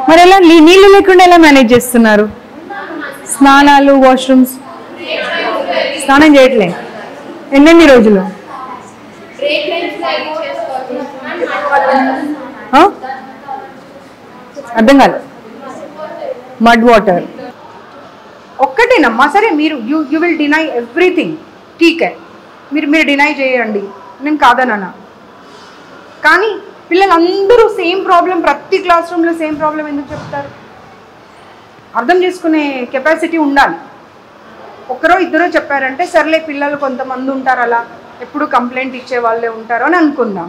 మరి ఎలా నీళ్ళు లేకుండా ఎలా మేనేజ్ చేస్తున్నారు? స్నానాలు, వాష్రూమ్స్ స్నానం చేయట్లే ఎన్నెన్ని రోజులు? అర్థం కాదు. మడ్ వాటర్ ఒక్కటేనమ్మా. సరే మీరు యూ విల్ డినై ఎవ్రీథింగ్, ఠీకే, మీరు డినై చేయండి, నేను కాదనా. కానీ పిల్లలందరూ సేమ్ ప్రాబ్లం, ప్రతి క్లాస్ రూమ్లో సేమ్ ప్రాబ్లం ఎందుకు చెప్తారు? అర్థం చేసుకునే కెపాసిటీ ఉండాలి. ఒకరో ఇద్దరో చెప్పారంటే సర్లే, పిల్లలు కొంతమంది ఉంటారు అలా ఎప్పుడు కంప్లైంట్ ఇచ్చే వాళ్ళే ఉంటారు అని అనుకుందాం.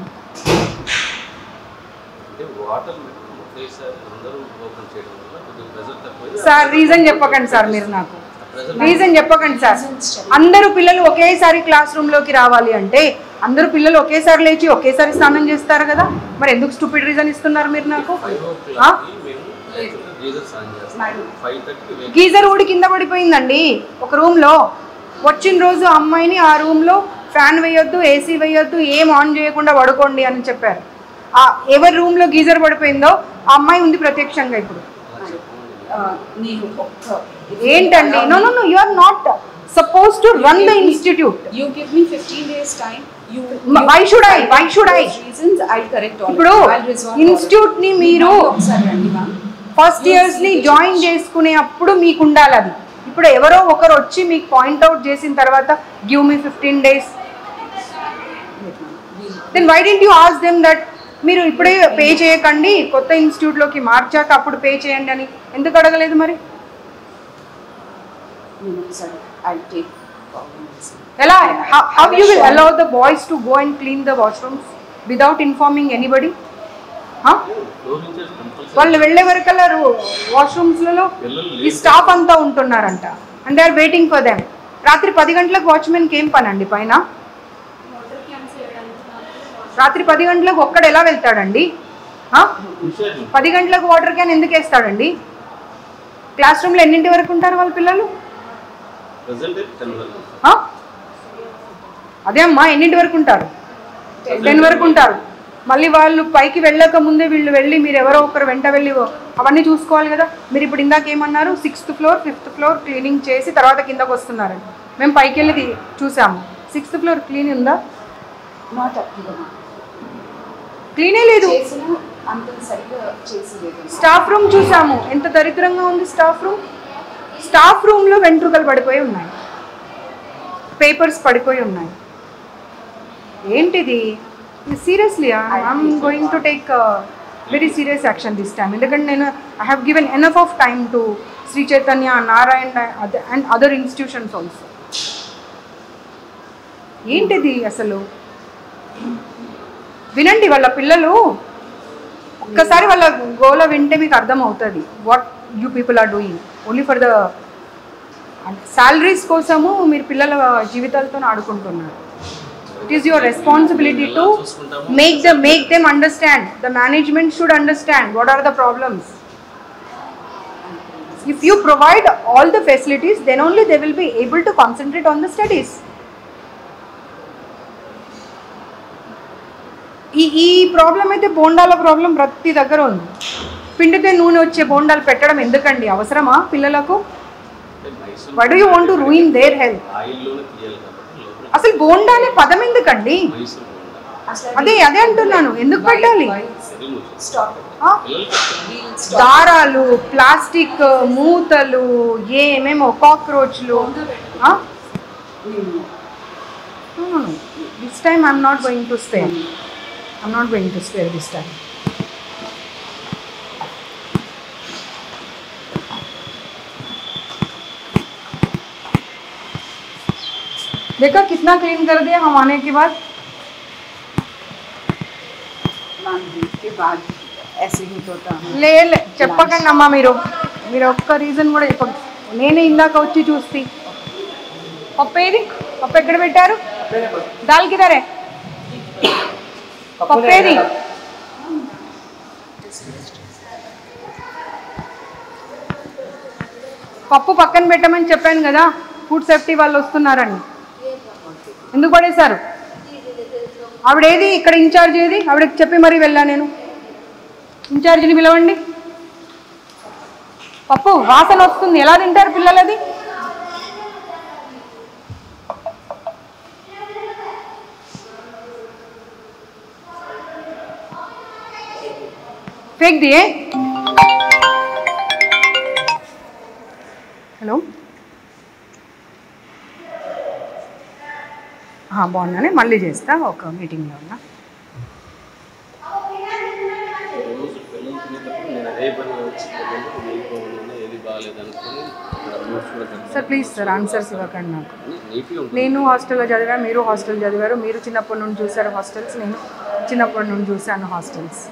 సార్ రీజన్ చెప్పకండి సార్, మీరు నాకు రీజన్ చెప్పకండి సార్. అందరూ పిల్లలు ఒకేసారి క్లాస్ రూమ్లోకి రావాలి అంటే అందరూ పిల్లలు ఒకేసారి లేచి ఒకేసారి స్నానం చేస్తారు కదా, మరి ఎందుకు స్టూపిడ్ రీజన్ ఇస్తున్నారు మీరు నాకు? గీజర్ ఊడి కింద పడిపోయిందండి ఒక రూమ్లో. వచ్చిన రోజు అమ్మాయిని ఆ రూమ్లో ఫ్యాన్ వేయొద్దు, ఏసీ వేయొద్దు, ఏం ఆన్ చేయకుండా పడుకోండి అని చెప్పారు. ఎవరి రూమ్లో గీజర్ పడిపోయిందో ఆ అమ్మాయి ఉంది ప్రత్యక్షంగా ఇప్పుడు. ఏంటండి? No no no, you are not supposed to run the institute. You give me 15 days time. Why should I reasons I'll correct all. ఇప్పుడు ఇన్స్టిట్యూట్ ని మీరు ఫస్ట్ ఇయర్స్ ని జాయిన్ చేసుకునే అప్పుడు మీకు ఉండాలి అది. ఇప్పుడు ఎవరో ఒకరు వచ్చి మీకు పాయింట్అవుట్ చేసిన తర్వాత give me 15 days, then why did you ask them that మీరు ఇప్పుడే పే చేయకండి, కొత్త ఇన్స్టిట్యూట్లోకి మార్చాక అప్పుడు పే చేయండి అని ఎందుకు అడగలేదు? మరి ఎలా? how you will allow the boys to go and clean the washrooms without informing anybody? వాళ్ళు వెళ్ళే వరకల్లా వాష్రూమ్స్లలో ఈ స్టాఫ్ అంతా ఉంటున్నారంట, and they are waiting for them. రాత్రి 10 గంటలకు వాచ్మెన్కి ఏం పని అండి పైన? రాత్రి 10 గంటలకు ఒక్కడు ఎలా వెళ్తాడండి? 10 గంటలకు వాటర్ క్యాన్ ఎందుకు వేస్తాడండి? క్లాస్ రూమ్లో ఎన్నింటి వరకు ఉంటారు వాళ్ళ పిల్లలు? అదే అమ్మా, ఎన్నింటి వరకు ఉంటారు? 10 వరకు ఉంటారు. మళ్ళీ వాళ్ళు పైకి వెళ్ళక ముందే వీళ్ళు వెళ్ళి మీరు ఎవరో ఒకరు వెంట వెళ్ళి అవన్నీ చూసుకోవాలి కదా. మీరు ఇప్పుడు ఇందాక ఏమన్నారు? 6th floor 5th floor cleaning చేసి తర్వాత కిందకు వస్తున్నారండి. మేము పైకి వెళ్ళి చూసాము, 6th floor క్లీన్ ఉందా? క్లీనే లేదు. స్టాఫ్ రూమ్ చూసాము, ఎంత దరిద్రంగా ఉంది స్టాఫ్ రూమ్. స్టాఫ్ రూమ్లో వెంట్రుకలు పడిపోయి ఉన్నాయి, పేపర్స్ పడిపోయి ఉన్నాయి. ఏంటిది? Seriously I'm going to take very serious action this time. ఎందుకంటే నేను I have given enough of time to Sri Chaitanya, Narayana and other institutions also. ఏంటిది అసలు? వినండి, వాళ్ళ పిల్లలు ఒక్కసారి వాళ్ళ గోల వింటే మీకు అర్థం అవుతుంది what you people are doing only for the salaries కోసము. మీరు పిల్లల జీవితాలతో ఆడుకుంటున్నారు. It is your responsibility to make them understand. The management should understand what are the problems. If you provide all the facilities, then only they will be able to concentrate on the studies. ఈ problem అయితే బోండాల problem ప్రతి దగ్గర ఉంది. పిండితే నూనె వచ్చే బోండాలు పెట్టడం ఎందుకండి? అవసరమా పిల్లలకు? Why do you want to ruin their health? అసలు బోండా అనే పదం ఎందుకండి? అదే అంటున్నాను, ఎందుకు పెట్టాలి? దారాలు, ప్లాస్టిక్ మూతలు, ఏమేమో కాక్రోచ్లు. This time I'm not going to stay. I'm not going to swear this time. देखा कितना क्लीन कर दिया हम आने के बाद. के बाद ऐसे ही होता है. లే చెప్పకండి అమ్మా మీరు ఒక్క రీజన్ కూడా చెప్పండి. నేనే ఇందాక వచ్చి చూస్తే పప్పు ఏది, పప్పు ఎక్కడ పెట్టారు? దాల్ కిదరే పప్పు ఏది? పప్పు పక్కన పెట్టమని చెప్పాను కదా, ఫుడ్ సేఫ్టీ వాళ్ళు వస్తున్నారని. ఎందుకు పడేశారు? ఆవిడేది ఇక్కడ ఇన్ఛార్జ్ ఏది? ఆవిడకి చెప్పి మరీ వెళ్ళా నేను. ఇన్ఛార్జిని పిలవండి. పప్పు వాసన వస్తుంది, ఎలా తింటారు పిల్లలు అది? फेंक दिए. हेलो हाँ బాగున్నానే, మళ్ళీ చేస్తా, ఒక మీటింగ్లో ఉన్నా. సార్ ప్లీజ్ సార్ ఆన్సర్స్ ఇవ్వకండి నాకు. నేను హాస్టల్లో చదివా, మీరు హాస్టల్ చదివారు. మీరు చిన్నప్పటి నుండి చూసారు హాస్టల్స్, నేను చిన్నప్పటి నుండి చూశాను హాస్టల్స్.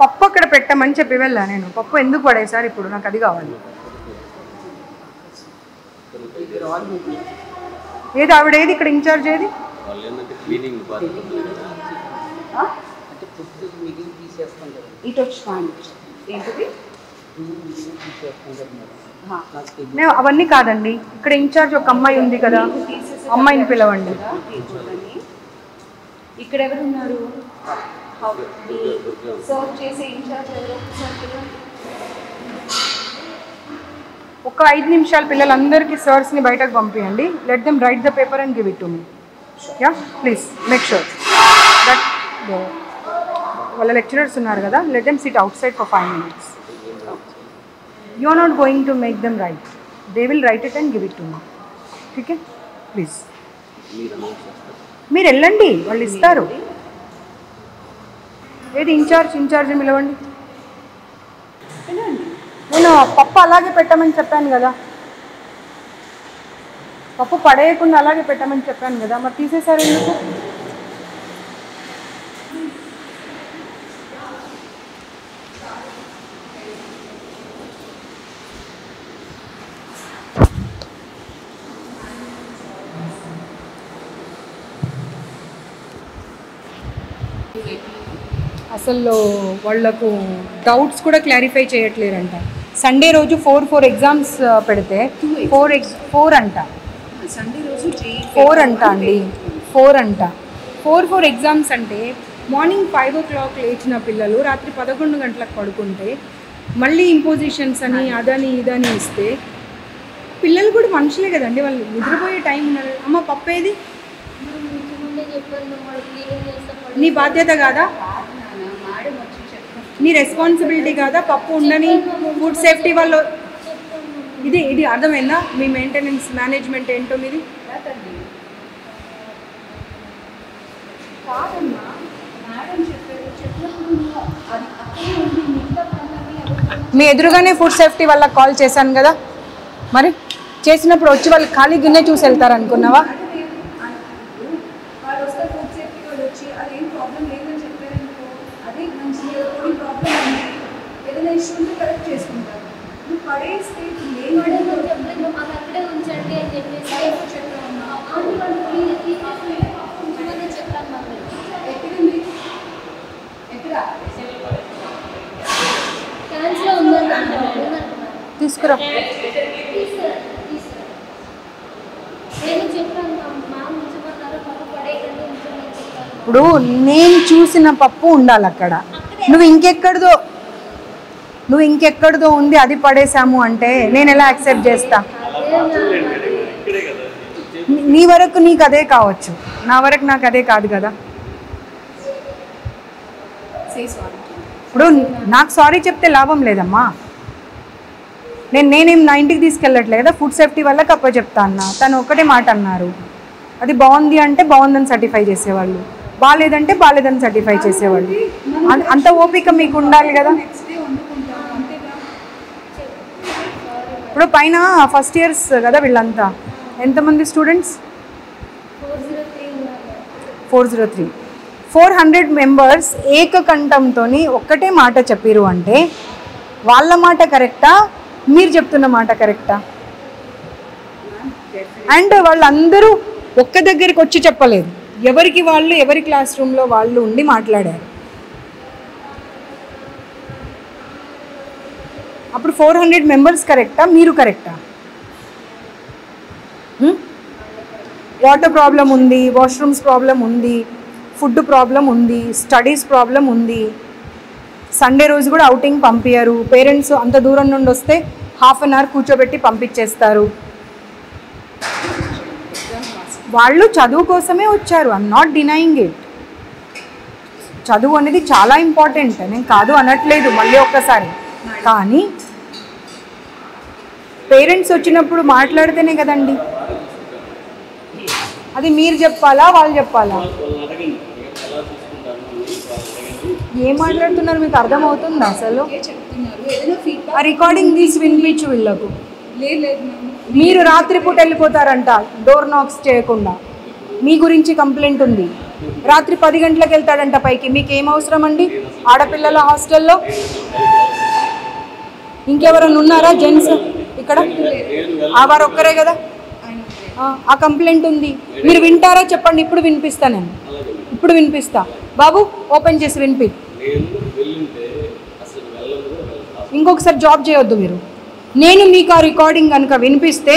పప్పు అక్కడ పెట్టమని చెప్పి వెళ్ళా నేను. పప్పు ఎందుకు పడేసారు ఇప్పుడు? నాకు అది కావాలి. ఏది ఆవిడ ఏది ఇక్కడ ఇన్ఛార్జ్ ఏది? ఇటు వచ్చి ఏంటిది నేను అవన్నీ కాదండి, ఇక్కడ ఇన్ఛార్జ్ ఒక అమ్మాయి ఉంది కదా, అమ్మాయిని పిలవండి. ఇక్కడ ఎవరున్నారు? సర్వ్ చేసే ఇన్ఛార్జ్ ఎవరు? ఒక 5 నిమిషాలు పిల్లలందరికీ సర్స్ని బయటకు పంపించండి. Let them write the paper and give it to me. Ya please make sure that వాళ్ళ లెక్చరర్స్ ఉన్నారు కదా, let them sit outside for 5 minutes. You are not going to make them write, they will write it and give it to me. Okay please మీరు వెళ్ళండి, వాళ్ళు ఇస్తారు. ఏది incharge పిలవండి. నేను పప్పు అలాగే పెట్టమని చెప్పాను కదా, పప్పు పడేయకుండా అలాగే పెట్టమని చెప్పాను కదా, మరి తీసేశారు ఎందుకు? అసలు వాళ్ళకు డౌట్స్ కూడా క్లారిఫై చేయట్లేరంట. సండే రోజు 4 ఎగ్జామ్స్ పెడితే 4 అంట, సండే రోజు 4 అంట అండి, 4 అంట. 4 ఎగ్జామ్స్ అంటే మార్నింగ్ 5 o'clock లేచిన పిల్లలు రాత్రి 11 గంటలకు పడుకుంటే మళ్ళీ ఇంపోజిషన్స్ అని అదని ఇదని ఇస్తే పిల్లలు కూడా మనుషులే కదండి, వాళ్ళు నిద్రపోయే టైం ఉన్నారు. అమ్మ పప్పేది? నీ బాధ్యత కాదా? నీ రెస్పాన్సిబిలిటీ కాదా? పప్పు ఉండని ఫుడ్ సేఫ్టీ వాళ్ళు ఇది అర్థమైందా? మీ మెయింటెనెన్స్ మేనేజ్మెంట్ ఏంటో మీది. మీ ఎదురుగానే ఫుడ్ సేఫ్టీ వాళ్ళకి కాల్ చేశాను కదా, మరి చేసినప్పుడు వచ్చి వాళ్ళు ఖాళీ గిన్నె చూసి వెళ్తారు అనుకున్నావా? తీసుకురా. ఇప్పుడు నేను చూసిన పప్పు ఉండాలి అక్కడ. నువ్వు ఇంకెక్కడిదో ఉంది అది పడేసాము అంటే నేను ఎలా యాక్సెప్ట్ చేస్తా? నీ వరకు నీకు అదే కావచ్చు, నా వరకు నాకు అదే కాదు కదా. ఇప్పుడు నాకు సారీ చెప్తే లాభం లేదమ్మా. నేనేం నా ఇంటికి తీసుకెళ్ళట్లే కదా, ఫుడ్ సేఫ్టీ వాళ్ళకి అప్పచెప్తా అన్నా. తను ఒక్కటే మాట అన్నారు, అది బాగుంది అంటే బాగుందని సర్టిఫై చేసేవాళ్ళు. బాగాలేదంటే బాగాలేదని సర్టిఫై చేసేవాళ్ళు. అంత ఓపిక మీకు ఉండాలి కదా. ఇప్పుడు పైన ఫస్ట్ ఇయర్స్ కదా వీళ్ళంతా, ఎంతమంది స్టూడెంట్స్? 403. 400 మెంబర్స్ ఏకకంఠంతో ఒక్కటే మాట చెప్పిరు అంటే వాళ్ళ మాట కరెక్టా, మీరు చెప్తున్న మాట కరెక్టా? అండ్ వాళ్ళందరూ ఒక్క దగ్గరికి వచ్చి చెప్పలేదు, ఎవరికి వాళ్ళు ఎవరి క్లాస్ రూమ్లో వాళ్ళు ఉండి మాట్లాడారు. అప్పుడు 400 మెంబర్స్ కరెక్టా, మీరు కరెక్టా? వాటర్ ప్రాబ్లం ఉంది, వాష్రూమ్స్ ప్రాబ్లం ఉంది, ఫుడ్ ప్రాబ్లం ఉంది, స్టడీస్ ప్రాబ్లం ఉంది. సండే రోజు కూడా అవుటింగ్ పంపించారు. పేరెంట్స్ అంత దూరం నుండి వస్తే హాఫ్ అన్ అవర్ కూర్చోబెట్టి పంపించేస్తారు. వాళ్ళు చదువు కోసమే వచ్చారు. I'm not denying it. చదువు అనేది చాలా ఇంపార్టెంట్, నేను కాదు అనట్లేదు మళ్ళీ ఒక్కసారి. కానీ పేరెంట్స్ వచ్చినప్పుడు మాట్లాడితేనే కదండి. అది మీరు చెప్పాలా, వాళ్ళు చెప్పాలా? ఏం మాట్లాడుతున్నారు మీకు అర్థమవుతుందా అసలు? ఆ రికార్డింగ్ తీసి వినిపించు వీళ్ళకు. మీరు రాత్రిపూట వెళ్ళిపోతారంట డోర్ నాక్స్ చేయకుండా, మీ గురించి కంప్లైంట్ ఉంది. రాత్రి 10 గంటలకు వెళ్తాడంట పైకి. మీకు ఏం అవసరం అండి ఆడపిల్లల హాస్టల్లో? ఇంకెవరైనా ఉన్నారా జెంట్స్ ఇక్కడ? వారు ఒక్కరే కదా. ఆ కంప్లైంట్ ఉంది, మీరు వింటారా చెప్పండి. ఇప్పుడు వినిపిస్తా, నేను ఇప్పుడు వినిపిస్తా. బాబు ఓపెన్ చేసి వినిపి. ఇంకొకసారి జాబ్ చేయొద్దు మీరు. నేను మీకు ఆ రికార్డింగ్ కనుక వినిపిస్తే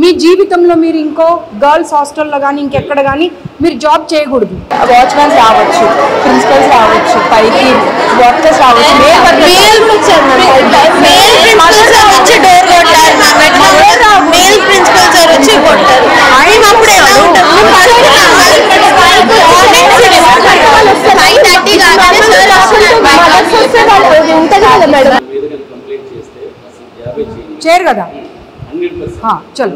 మీ జీవితంలో మీరు ఇంకో గర్ల్స్ హాస్టల్లో కానీ ఇంకెక్కడ కానీ మీరు జాబ్ చేయకూడదు. వాచ్మెన్స్ రావచ్చు, ప్రిన్సిపల్స్ రావచ్చు, పైకి డాక్టర్స్ రావచ్చు, చేయరు కదా. చలో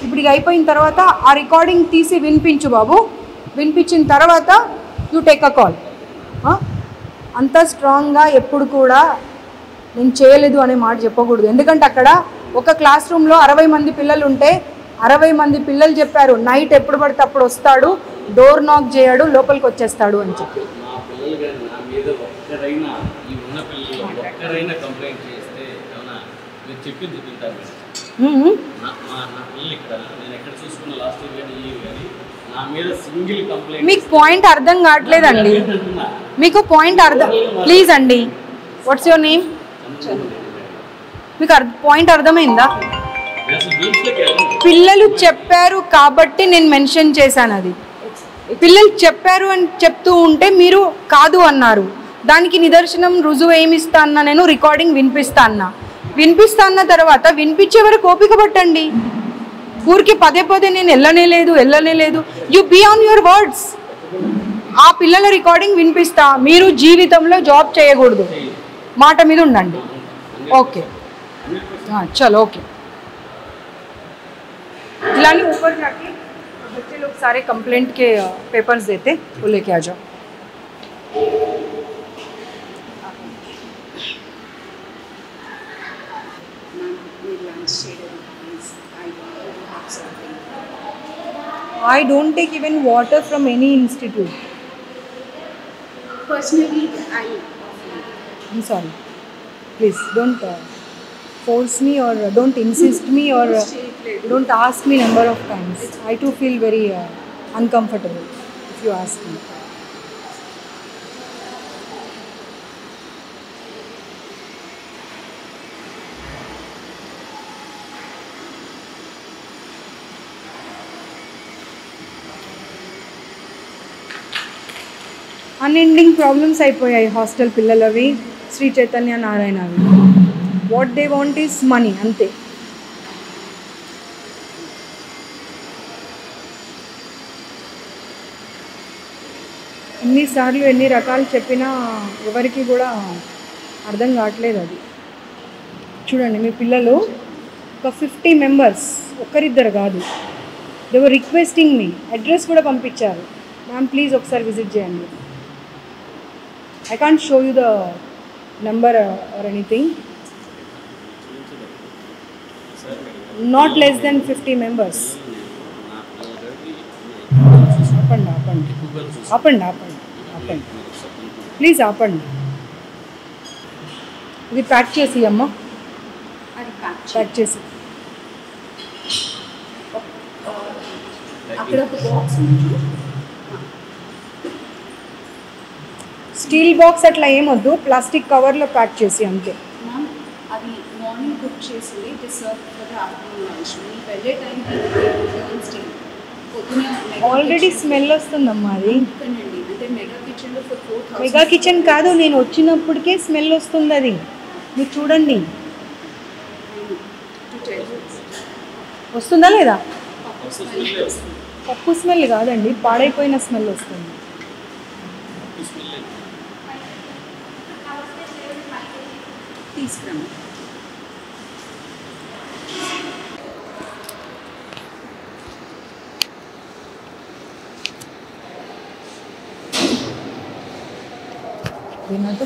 ఇప్పుడు ఇక అయిపోయిన తర్వాత ఆ రికార్డింగ్ తీసి వినిపించు బాబు. వినిపించిన తర్వాత యూ టేక్ అ కాల్. అంత స్ట్రాంగ్గా ఎప్పుడు కూడా నేను చేయలేదు అనే మాట చెప్పకూడదు. ఎందుకంటే అక్కడ ఒక క్లాస్ రూమ్లో 60 మంది పిల్లలు ఉంటే 60 మంది పిల్లలు చెప్పారు నైట్ ఎప్పుడు పడితే అప్పుడు వస్తాడు, డోర్ నాక్ చేయడు, లోపలికి వచ్చేస్తాడు అని చెప్పి. మీకు పాయింట్ అర్థం కావట్లేదండి. మీకు పాయింట్ అర్థం, ప్లీజ్ అండి. What's your name? మీకు పాయింట్ అర్థమైందా? పిల్లలు చెప్పారు కాబట్టి నేను మెన్షన్ చేశాను. అది పిల్లలు చెప్పారు అని చెప్తూ ఉంటే మీరు కాదు అన్నారు. దానికి నిదర్శనం రుజువు ఏమిస్తా అన్నా, నేను రికార్డింగ్ వినిపిస్తా అన్న తర్వాత వినిపించే వరకు ఓపిక పట్టండి. ఊరికి పదే పదే నేను వెళ్ళనే లేదు. You be on your words. ఆ పిల్లల రికార్డింగ్ వినిపిస్తా. మీరు జీవితంలో జాబ్ చేయకూడదు, మాట మీద ఉండండి. ओके हाँ चलो ओके। जिलानी ऊपर जाके बच्चे लोग सारे कंप्लेंट के पेपर्स देते, वो लेके आ जाओ। I don't take even water from any institute. Personally, I'm sorry. Please don't force me or don't insist me or don't ask me number of times. I too feel very uncomfortable if you ask me. Unending problems అయిపోయాయి hostel పిల్లలవి, శ్రీ చైతన్య నారాయణవి. What they want is money, అంతే. ఎన్నిసార్లు ఎన్ని రకాలు చెప్పినా ఎవరికి కూడా అర్థం కావట్లేదు అది. చూడండి మీ పిల్లలు ఒక 50 మెంబర్స్, ఒక్కరిద్దరు కాదు, they were requesting me, address కూడా పంపించారు. మ్యామ్ ప్లీజ్ ఒకసారి విజిట్ చేయండి. I can't show you the number or anything. Not less than 50 members. ఆపండి ప్లీజ్ ఆపండి. ఇది ప్యాక్ చేసి అమ్మ, అది ప్యాక్ చేసి. అక్కడ ఒక బాక్స్ ఉంది. స్టీల్ బాక్స్ అట్లా ఏమొద్దు, ప్లాస్టిక్ కవర్లో ప్యాక్ చేసి అంతే. మ్యామ్ అది మార్నింగ్ కుక్ చేసింది, it is serve for the afternoon lunch. మీ వెళ్ళే టైంకి స్టీల్ పొద్దునే ఆల్రెడీ స్మెల్ వస్తుందమ్మా అది. అండి అంటే మెగా కిచెన్లో ఫర్ 4,000. మెగా కిచెన్ కాదు, నేను వచ్చినప్పటికే స్మెల్ వస్తుంది అది. మీరు చూడండి వస్తుందా లేదా? పప్పు స్మెల్ కాదండి, పాడైపోయిన స్మెల్ వస్తుంది. తీసుకురాము. వినోద్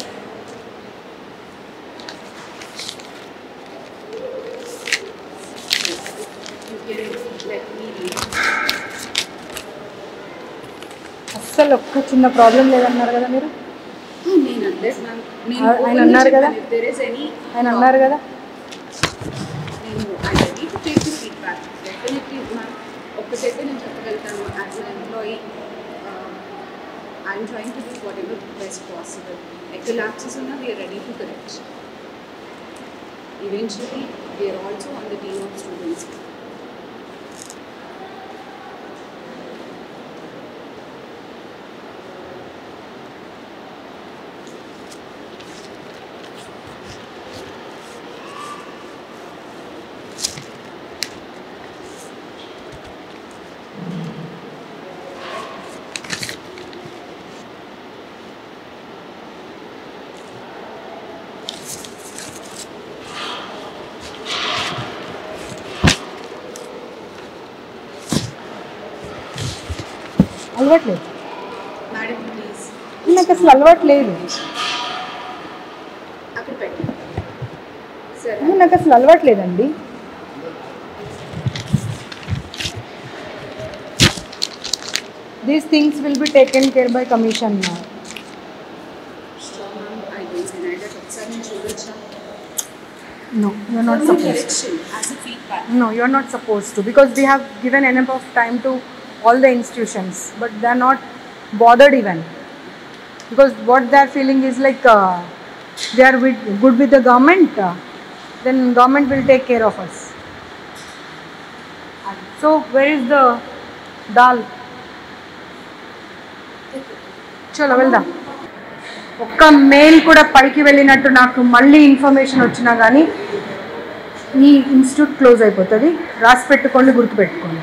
అస్సలు ఒక్క చిన్న ప్రాబ్లం లేదన్నారు కదా మీరు. ఆయన అన్నారు కదా, ఆయన అన్నారు కదా. ఒక్కటైతే నేను చెప్పగలుగుతాను, as an employee I'm trying to do whatever best possible. ఎక్కడ ల్యాప్సెస్ ఉన్నా we're ready to correct. Eventually we're also on the team of students. అలవాట్లేదు మేడం ప్లీజ్ నాకు అసలు అలవాట్లేదు. అక్కడ పెట్టి సరే. నాకు అసలు అలవాట్లేదండి. These things will be taken care by commission. No, you are not supposed to. As a feedback. No, you are not supposed to, because we have given enough of time to all the institutions, but they are not bothered even, because what they are feeling is like they are good with the government, then government will take care of us. So where is the dal? చలో వెళ్దాం. ఒక్క mail కూడా పైకి వెళ్ళినట్టు నాకు మళ్ళీ information వచ్చినా కానీ ఈ ఇన్స్టిట్యూట్ క్లోజ్ అయిపోతుంది. రాసి పెట్టుకోండి, గుర్తుపెట్టుకోండి.